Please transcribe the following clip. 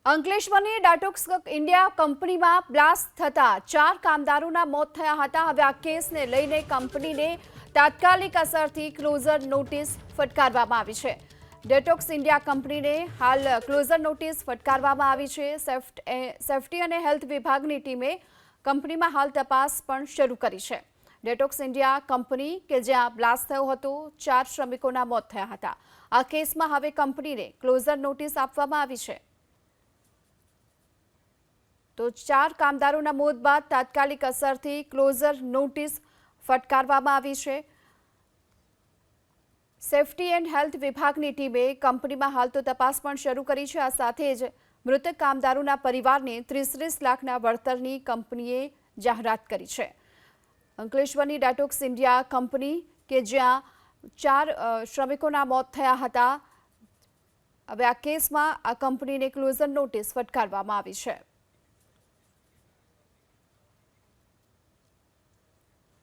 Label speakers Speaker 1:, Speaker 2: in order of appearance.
Speaker 1: અંકલેશ્વરની ડાટોક્સ India કંપનીમાં blast થતા 4 કામદારોના મોત થયા હતા। હવે આ કેસને લઈને કંપનીને તાત્કાલિક અસરથી ક્લોઝર નોટિસ ફટકારવામાં આવી છે। ડાટોક્સ ઇન્ડિયા કંપનીને હાલ ક્લોઝર નોટિસ ફટકારવામાં આવી છે। સેફટી અને હેલ્થ વિભાગની ટીમે કંપનીમાં હાલ તપાસ પણ શરૂ કરી છે। ડાટોક્સ ઇન્ડિયા કંપની કે જ્યાં બ્લાસ્ટ થયો હતો 4 શ્રમિકોના મોત થયા હતા। આ કેસમાં હવે કંપનીને ક્લોઝર નોટિસ આપવામાં આવી છે। તો 4 કામદારોના મોત બાદ તાત્કાલિક અસરથી ક્લોઝર નોટિસ ફટકારવામાં આવી છે। સેફટી એન્ડ હેલ્થ વિભાગની ટીમે કંપનીમાં હાલ તો તપાસ પણ શરૂ કરી છે। આ સાથે જ મૃતક કામદારોના પરિવારને 30 લાખના વળતરની કંપનીએ જાહેરાત કરી છે। અંકલેશ્વરની ડાટોક્સ ઇન્ડિયા કંપની કે જ્યાં 4 શ્રમિકોના મોત થયા હતા, હવે આ કેસમાં આ કંપનીને ક્લોઝર નોટિસ ફટકારવામાં આવી છે।